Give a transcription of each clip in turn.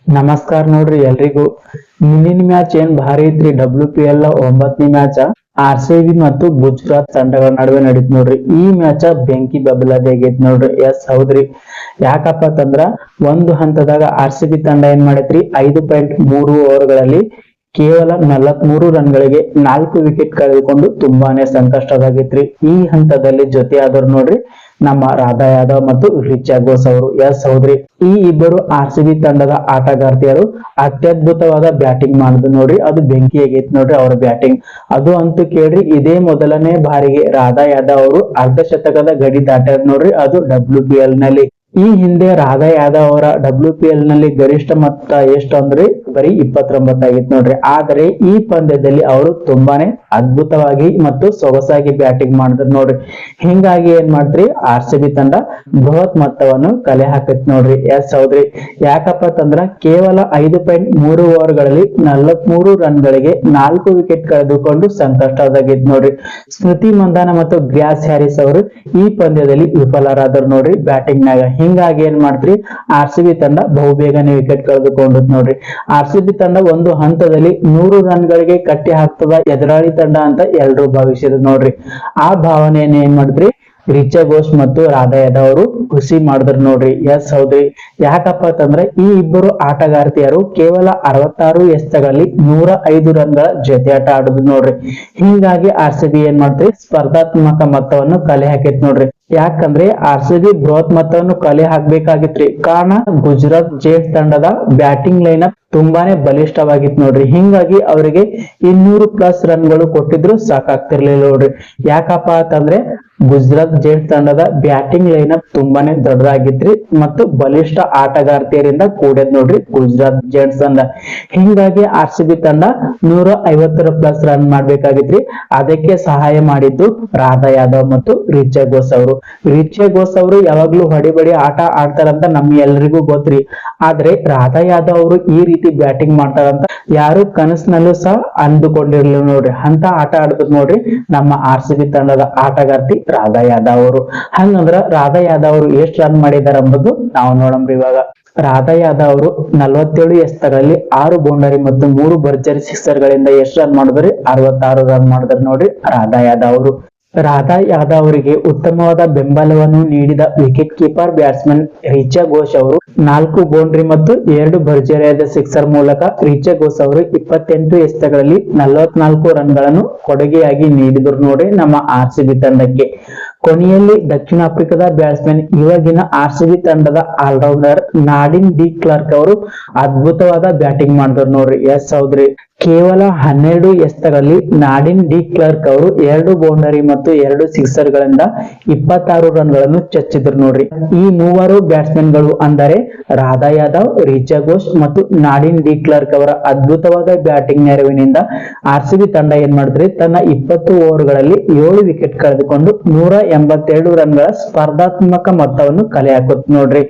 ನಮಸ್ಕಾರ ನೋಡ್ರಿ ಎಲ್ರಿಗೂ. ಮುಂದಿನ ಮ್ಯಾಚ್ ಏನ್ ಭಾರಿ ಐತ್ರಿ. WPL 9ನೇ ಮ್ಯಾಚ್ RCB ಮತ್ತು ಗುಜರಾತ್ ತಂಡಗಳ ನಡುವೆ ನಡೀತ್ ನೋಡ್ರಿ. ಈ ಮ್ಯಾಚ್ ಬೆಂಕಿ ಬಬಲದಿ ಆಗೈತಿ ನೋಡ್ರಿ. ಎಸ್ ಹೌದ್ರಿ. ಯಾಕಪ್ಪ ಅಂತಂದ್ರ ಒಂದು ಹಂತದಾಗ RCB ತಂಡ ಏನ್ ಮಾಡೈತ್ರಿ, 5.3 ಓವರ್ಗಳಲ್ಲಿ ಕೇವಲ 43 ರನ್ಗಳಿಗೆ 4 ವಿಕೆಟ್ ಕಳೆದುಕೊಂಡು ತುಂಬಾನೇ ಸಂಕಷ್ಟದಾಗಿತ್ರಿ. ಈ ಹಂತದಲ್ಲಿ ಜೊತೆ ಆದವ್ರು ನೋಡ್ರಿ ನಮ್ಮ ರಾಧಾ ಯಾದವ್ ಮತ್ತು ರಿಚಾ ಘೋಷ್ ಅವರು. ಎಸ್ ಹೌದ್ರಿ. ಈ ಇಬ್ಬರು RCB ತಂಡದ ಆಟಗಾರ್ತಿಯರು ಅತ್ಯದ್ಭುತವಾದ ಬ್ಯಾಟಿಂಗ್ ಮಾಡಿದ್ರು ನೋಡ್ರಿ. ಅದು ಬೆಂಕಿ ಆಗೈತಿ ನೋಡ್ರಿ ಅವ್ರ ಬ್ಯಾಟಿಂಗ್. ಅದು ಅಂತೂ ಕೇಳ್ರಿ, ಇದೇ ಮೊದಲನೇ ಬಾರಿಗೆ ರಾಧಾ ಯಾದವ್ ಅವರು ಅರ್ಧ ಶತಕದ ಗಡಿ ದಾಟ್ಯಾರ ನೋಡ್ರಿ. ಅದು WPL ನಲ್ಲಿ. ಈ ಹಿಂದೆ ರಾಧಾ ಯಾದವ್ ಅವರ WPL ನಲ್ಲಿ ಗರಿಷ್ಠ ಮೊತ್ತ ಎಷ್ಟು ಅಂದ್ರೆ ಬರೀ 29 ಆಗಿತ್ತು ನೋಡ್ರಿ. ಆದರೆ ಈ ಪಂದ್ಯದಲ್ಲಿ ಅವರು ತುಂಬಾನೇ ಅದ್ಭುತವಾಗಿ ಮತ್ತು ಸೊಗಸಾಗಿ ಬ್ಯಾಟಿಂಗ್ ಮಾಡಿದ್ರು ನೋಡ್ರಿ. ಹಿಂಗಾಗಿ ಏನ್ ಮಾಡ್ತ್ರಿ, RCB ತಂಡ ಬೃಹತ್ ಮೊತ್ತವನ್ನು ಕಲೆ ಹಾಕೈತಿ ನೋಡ್ರಿ. ಎಸ್ ಹೌದ್ರಿ. ಯಾಕಪ್ಪ ಅಂತಂದ್ರ ಕೇವಲ 5.3 ಓವರ್ಗಳಲ್ಲಿ 43 ರನ್ಗಳಿಗೆ 4 ವಿಕೆಟ್ ಕಳೆದುಕೊಂಡು ಸಂಕಷ್ಟದಾಗಿದ್ ನೋಡ್ರಿ. ಸ್ಮೃತಿ ಮಂದಾನ ಮತ್ತು ಗ್ರಾಸ್ ಹ್ಯಾರಿಸ್ ಅವರು ಈ ಪಂದ್ಯದಲ್ಲಿ ವಿಫಲರಾದರು ನೋಡ್ರಿ ಬ್ಯಾಟಿಂಗ್ ನಾಗ. ಹಿಂಗಾಗಿ ಏನ್ ಮಾಡ್ತ್ರಿ, RCB ತಂಡ ಬಹುಬೇಗನೆ ವಿಕೆಟ್ ಕಳೆದುಕೊಂಡದ್ ನೋಡ್ರಿ. RCB ತಂಡ ಒಂದು ಹಂತದಲ್ಲಿ 100 ರನ್ಗಳಿಗೆ ಕಟ್ಟಿ ಹಾಕ್ತದ ಎದುರಾಳಿ ತಂಡ ಅಂತ ಎಲ್ರು ಭಾವಿಸಿದ್ರು ನೋಡ್ರಿ. ಆ ಭಾವನೆಯನ್ನ ಏನ್ ಮಾಡಿದ್ರಿ, ರಿಚಾ ಘೋಷ್ ಮತ್ತು ರಾಧಾ ಯಾದವ್ ಅವರು ಖುಷಿ ಮಾಡಿದ್ರು ನೋಡ್ರಿ. ಎಸ್ ಹೌದ್ರಿ. ಯಾಕಪ್ಪ ಅಂತಂದ್ರೆ ಈ ಇಬ್ಬರು ಆಟಗಾರ್ತಿಯರು ಕೇವಲ 66 ಎಸೆತಗಳಲ್ಲಿ 105 ರನ್ಗಳ ಜೊತೆಯಾಟ ಆಡುದು ನೋಡ್ರಿ. ಹಿಂಗಾಗಿ RCB ಏನ್ ಮಾಡ್ತ್ರಿ, ಸ್ಪರ್ಧಾತ್ಮಕ ಮೊತ್ತವನ್ನು ಕಲೆ ಹಾಕೈತಿ ನೋಡ್ರಿ. ಯಾಕಂದ್ರೆ RCB ಬೃಹತ್ ಮೊತ್ತವನ್ನು ಕಲೆ ಹಾಕ್ಬೇಕಾಗಿತ್ರಿ. ಕಾರಣ ಗುಜರಾತ್ ಜೇಂಟ್ಸ್ ತಂಡದ ಬ್ಯಾಟಿಂಗ್ ಲೈನ್ ಅಪ್ ತುಂಬಾನೇ ಬಲಿಷ್ಠವಾಗಿತ್ತು ನೋಡ್ರಿ. ಹಿಂಗಾಗಿ ಅವರಿಗೆ 200+ ರನ್ಗಳು ಕೊಟ್ಟಿದ್ರು ಸಾಕಾಗ್ತಿರ್ಲಿಲ್ಲ ನೋಡ್ರಿ. ಯಾಕಪ್ಪ ಅಂತಂದ್ರೆ ಗುಜರಾತ್ ಜೇಂಟ್ಸ್ ತಂಡದ ಬ್ಯಾಟಿಂಗ್ ಲೈನ್ ಅಪ್ ತುಂಬಾನೇ ದೊಡ್ಡದಾಗಿತ್ರಿ ಮತ್ತು ಬಲಿಷ್ಠ ಆಟಗಾರ್ತಿಯರಿಂದ ಕೂಡ್ಯದ್ ನೋಡ್ರಿ ಗುಜರಾತ್ ಜೇಂಟ್ಸ್ ತಂಡ. ಹಿಂಗಾಗಿ RCB ತಂಡ 150+ ರನ್ ಮಾಡ್ಬೇಕಾಗಿತ್ರಿ. ಅದಕ್ಕೆ ಸಹಾಯ ಮಾಡಿದ್ದು ರಾಧಾ ಯಾದವ್ ಮತ್ತು ರಿಚಾ ಘೋಷ್ ಅವರು. ರಿಚಾ ಘೋಷ್ ಅವರು ಯಾವಾಗ್ಲೂ ಹೊಡಿಬಡಿ ಆಟ ಆಡ್ತಾರಂತ ನಮ್ ಎಲ್ರಿಗೂ ಗೊತ್ತ್ರಿ. ಆದ್ರೆ ರಾಧಾ ಯಾದವ್ ಅವರು ಈ ರೀತಿ ಬ್ಯಾಟಿಂಗ್ ಮಾಡ್ತಾರಂತ ಯಾರು ಕನಸಿನಲ್ಲೂ ಸಹ ಅಂದುಕೊಂಡಿರ್ಲಿಲ್ಲ ನೋಡ್ರಿ. ಅಂತ ಆಟ ಆಡ್ತದ ನೋಡ್ರಿ ನಮ್ಮ RCB ತಂಡದ ಆಟಗಾರ್ತಿ ರಾಧಾ ಯಾದವ್ ಅವರು. ಹಂಗಂದ್ರ ರಾಧಾ ಯಾದವ್ ಅವರು ಎಷ್ಟು ರನ್ ಮಾಡಿದಾರ ಎಂಬುದು ನಾವು ನೋಡಮ್ರಿ ಇವಾಗ. ರಾಧಾ ಯಾದವ್ ಅವರು 47 ಎಸೆತಗಳಲ್ಲಿ 6 ಬೌಂಡರಿ ಮತ್ತು 3 ಭರ್ಜರಿ ಸಿಕ್ಸರ್ ಗಳಿಂದ ಎಷ್ಟು ರನ್ ಮಾಡಿದ್ರಿ, 66 ರನ್ ಮಾಡಿದ್ರು ನೋಡ್ರಿ ರಾಧಾ ಯಾದವ್ ಅವರು. ರಾಧಾ ಯಾದವ್ ಅವರಿಗೆ ಉತ್ತಮವಾದ ಬೆಂಬಲವನ್ನು ನೀಡಿದ wicket keeper batsman Richa Ghosh ಅವರು 4 ಬೌಂಡ್ರಿ ಮತ್ತು 2 ಭರ್ಜರಿಯಾದ ಸಿಕ್ಸರ್ ಮೂಲಕ ರಿಚಾ ಘೋಷ್ ಅವರು 28 ಎಸೆತಗಳಲ್ಲಿ 44 ರನ್ಗಳನ್ನು ಕೊಡುಗೆಯಾಗಿ ನೀಡಿದ್ರು ನೋಡಿ ನಮ್ಮ RCB ತಂಡಕ್ಕೆ. ಕೊನೆಯಲ್ಲಿ ದಕ್ಷಿಣ ಆಫ್ರಿಕಾದ ಬ್ಯಾಟ್ಸ್ಮನ್ ಇವಾಗಿನ RCB ತಂಡದ ಆಲ್ರೌಂಡರ್ ನಾಡಿನ್ ಡಿ ಕ್ಲಾರ್ಕ್ ಅವರು ಅದ್ಭುತವಾದ ಬ್ಯಾಟಿಂಗ್ ಮಾಡಿದ್ರು ನೋಡ್ರಿ. ಎಸ್ ಹೌದ್ರಿ. ಕೇವಲ 12 ಎಸೆತಗಳಲ್ಲಿ ನಾಡಿನ್ ಡಿ ಕ್ಲಾರ್ಕ್ ಅವರು 2 ಬೌಂಡರಿ ಮತ್ತು 2 ಸಿಕ್ಸರ್ ಗಳಿಂದ 26 ರನ್ಗಳನ್ನು ಚಚ್ಚಿದ್ರು ನೋಡ್ರಿ. ಈ ಮೂವರು ಬ್ಯಾಟ್ಸ್ಮನ್ ಗಳು ಅಂದರೆ ರಾಧಾ ಯಾದವ್, ರಿಚಾ ಘೋಷ್ ಮತ್ತು ನಾಡಿನ್ ಡಿ ಕ್ಲಾರ್ಕ್ ಅವರ ಅದ್ಭುತವಾದ ಬ್ಯಾಟಿಂಗ್ ನೆರವಿನಿಂದ RCB ತಂಡ ಏನ್ ಮಾಡಿದ್ರಿ, ತನ್ನ 20 ಓವರ್ಗಳಲ್ಲಿ 7 ವಿಕೆಟ್ ಕಳೆದುಕೊಂಡು 182 ರನ್ಗಳ ಸ್ಪರ್ಧಾತ್ಮಕ ಮೊತ್ತವನ್ನು ಕಲೆ ಹಾಕುತ್ತೆ ನೋಡ್ರಿ.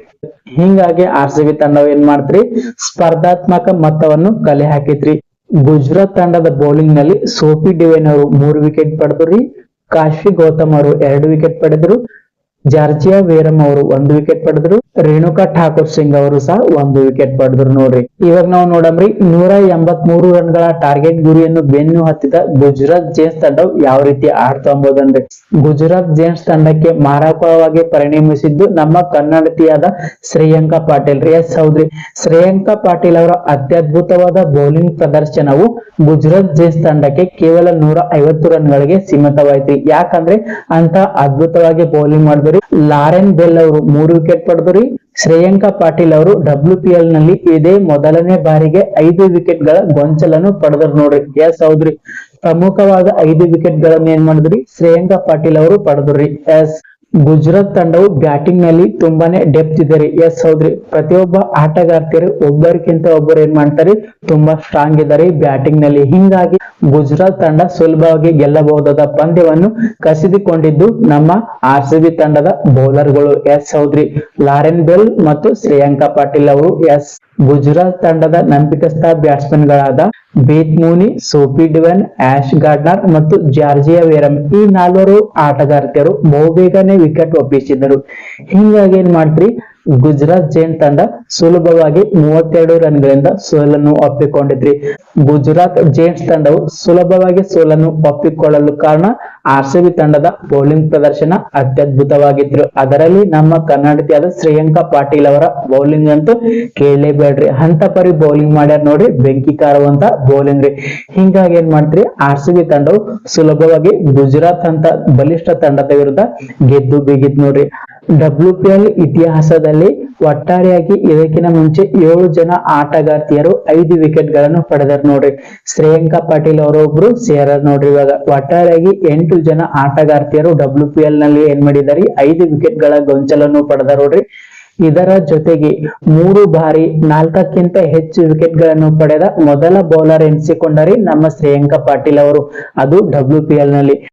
ಹಿಂಗಾಗಿ RCB ತಂಡ ಏನ್ ಮಾಡ್ತ್ರಿ, ಸ್ಪರ್ಧಾತ್ಮಕ ಮೊತ್ತವನ್ನು ಕಲೆ ಹಾಕಿತ್ರಿ. ಗುಜರಾತ್ ತಂಡದ ಬೌಲಿಂಗ್ ನಲ್ಲಿ ಸೋಫಿ ಡಿವೈನ್ ಅವರು 3 ವಿಕೆಟ್ ಪಡೆದ್ರಿ. ಕಾಶಿ ಗೌತಮ್ ಅವರು 2 ವಿಕೆಟ್ ಪಡೆದ್ರು. ಜಾರ್ಜಿಯಾ ವೇರಮ್ ಅವರು 1 ವಿಕೆಟ್ ಪಡೆದ್ರು. ರೇಣುಕಾ ಠಾಕೂರ್ ಸಿಂಗ್ ಅವರು ಸಹ 1 ವಿಕೆಟ್ ಪಡೆದ್ರು ನೋಡ್ರಿ. ಇವಾಗ ನಾವು ನೋಡಮ್ರಿ, 183 ರನ್ಗಳ ಟಾರ್ಗೆಟ್ ಗುರಿಯನ್ನು ಬೆನ್ನು ಹತ್ತಿದ ಗುಜರಾತ್ ಜೇಂಟ್ಸ್ ತಂಡ ಯಾವ ರೀತಿ ಆಡ್ತಾ ಎಂಬುದನ್ರಿ. ಗುಜರಾತ್ ಜೇಂಟ್ಸ್ ತಂಡಕ್ಕೆ ಮಾರಕವಾಗಿ ಪರಿಣಮಿಸಿದ್ದು ನಮ್ಮ ಕನ್ನಡತಿಯಾದ ಶ್ರೇಯಾಂಕಾ ಪಾಟೀಲ್. ಎಸ್ ಹೌದ್ರಿ. ಶ್ರೇಯಾಂಕಾ ಪಾಟೀಲ್ ಅವರ ಅತ್ಯದ್ಭುತವಾದ ಬೌಲಿಂಗ್ ಪ್ರದರ್ಶನವು ಗುಜರಾತ್ ಜೇಂಟ್ಸ್ ತಂಡಕ್ಕೆ ಕೇವಲ 150 ರನ್ಗಳಿಗೆ ಸೀಮಿತವಾಯ್ತು. ಯಾಕಂದ್ರೆ ಅಂತ ಅದ್ಭುತವಾಗಿ ಬೌಲಿಂಗ್ ಮಾಡಿದ್ರಿ. ಲಾರೆನ್ ಬೆಲ್ ಅವರು 3 ವಿಕೆಟ್ ಪಡೆದ್ರಿ. ಶ್ರೇಯಾಂಕಾ ಪಾಟೀಲ್ ಅವರು WPL ನಲ್ಲಿ ಇದೇ ಮೊದಲನೇ ಬಾರಿಗೆ 5 ವಿಕೆಟ್ ಗಳ ಗೊಂಚಲನ್ನು ಪಡೆದ್ರು ನೋಡ್ರಿ. ಎಸ್ ಹೌದ್ರಿ. ಪ್ರಮುಖವಾದ 5 ವಿಕೆಟ್ ಗಳನ್ನ ಏನ್ ಮಾಡಿದ್ರಿ, ಶ್ರೇಯಾಂಕಾ ಪಾಟೀಲ್ ಅವರು ಪಡೆದ್ರಿ. ಎಸ್ ಗುಜರಾತ್ ತಂಡವು ಬ್ಯಾಟಿಂಗ್ ನಲ್ಲಿ ತುಂಬಾನೇ ಡೆಪ್ತ್ ಇದೆ. ಎಸ್ ಹೌದ್ರಿ. ಪ್ರತಿಯೊಬ್ಬ ಆಟಗಾರ್ತಿಯರು ಒಬ್ಬರಿಗಿಂತ ಒಬ್ಬರು ಏನ್ ಮಾಡ್ತಾರೆ, ತುಂಬಾ ಸ್ಟ್ರಾಂಗ್ ಇದ್ದಾರೆ ಬ್ಯಾಟಿಂಗ್ ನಲ್ಲಿ. ಹಿಂಗಾಗಿ ಗುಜರಾತ್ ತಂಡ ಸುಲಭವಾಗಿ ಗೆಲ್ಲಬಹುದಾದ ಪಂದ್ಯವನ್ನು ಕಸಿದುಕೊಂಡಿದ್ದು ನಮ್ಮ RCB ತಂಡದ ಬೌಲರ್ಗಳು. ಎಸ್ ಹೌದ್ರಿ. ಲಾರೆನ್ ಬೆಲ್ ಮತ್ತು ಶ್ರೇಯಾಂಕಾ ಪಾಟೀಲ್ ಅವರು. ಎಸ್ ಗುಜರಾತ್ ತಂಡದ ನಂಬಿಕಸ್ಥ ಬ್ಯಾಟ್ಸ್ಮನ್ ಗಳಾದ ಬೇತ್ ಮೂನಿ, ಸೋಫಿ ಡಿವೈನ್, ಆಶ್ ಗಾರ್ಡ್ನರ್ ಮತ್ತು ಜಾರ್ಜಿಯಾ ವೇರಮ್ ಈ 4 ಆಟಗಾರ್ತಿಯರು ಬಹುಬೇಗನೆ ವಿಕೆಟ್ ಒಪ್ಪಿಸಿದರು. ಹಿಂಗಾಗಿ ಏನ್ ಮಾಡ್ತ್ರಿ, ಗುಜರಾತ್ ಜೈಂಟ್ ತಂಡ ಸುಲಭವಾಗಿ 32 ರನ್ಗಳಿಂದ ಸೋಲನ್ನು ಒಪ್ಪಿಕೊಂಡಿದ್ರಿ. ಗುಜರಾತ್ ಜೈಂಟ್ಸ್ ತಂಡವು ಸುಲಭವಾಗಿ ಸೋಲನ್ನು ಒಪ್ಪಿಕೊಳ್ಳಲು ಕಾರಣ RCB ತಂಡದ ಬೌಲಿಂಗ್ ಪ್ರದರ್ಶನ ಅತ್ಯದ್ಭುತವಾಗಿದ್ರು. ಅದರಲ್ಲಿ ನಮ್ಮ ಕರ್ನಾಟಕದ ಶ್ರೇಯಾಂಕ ಪಾಟೀಲ್ ಅವರ ಬೌಲಿಂಗ್ ಅಂತೂ ಕೇಳಲೇಬೇಡ್ರಿ, ಅಂತ ಪರಿ ಬೌಲಿಂಗ್ ಮಾಡ್ಯಾರ ನೋಡ್ರಿ, ಬೆಂಕಿ ಕಾರುವಂತ ಬೌಲಿಂಗ್ ರೀ. ಹಿಂಗಾಗಿ ಏನ್ ಮಾಡ್ತೀರಿ, RCB ತಂಡವು ಸುಲಭವಾಗಿ ಗುಜರಾತ್ ಅಂತ ಬಲಿಷ್ಠ ತಂಡದ ವಿರುದ್ಧ ಗೆದ್ದು ಬೀಗಿತ್ ನೋಡ್ರಿ. WPL ಇತಿಹಾಸದಲ್ಲಿ ಒಟ್ಟಾರೆಯಾಗಿ ಇದಕ್ಕಿಂತ ಮುಂಚೆ 7 ಜನ ಆಟಗಾರ್ತಿಯರು 5 ವಿಕೆಟ್ ಗಳನ್ನು ಪಡೆದರು ನೋಡ್ರಿ. ಶ್ರೇಯಾಂಕ ಪಾಟೀಲ್ ಅವರೊಬ್ರು ಸೇರ ನೋಡ್ರಿ. ಇವಾಗ ಒಟ್ಟಾರೆಯಾಗಿ 8 ಜನ ಆಟಗಾರ್ತಿಯರು WPL ನಲ್ಲಿ ಏನ್ ಮಾಡಿದಾರೆ, 5 ವಿಕೆಟ್ ಗಳ ಗೊಂಚಲನ್ನು ಪಡೆದ ನೋಡ್ರಿ. ಇದರ ಜೊತೆಗೆ 3 ಬಾರಿ 4ಕ್ಕಿಂತ ಹೆಚ್ಚು ವಿಕೆಟ್ ಗಳನ್ನು ಪಡೆದ ಮೊದಲ ಬೌಲರ್ ಎನಿಸಿಕೊಂಡರೆ ನಮ್ಮ ಶ್ರೇಯಾಂಕ ಪಾಟೀಲ್ ಅವರು, ಅದು WPL ನಲ್ಲಿ.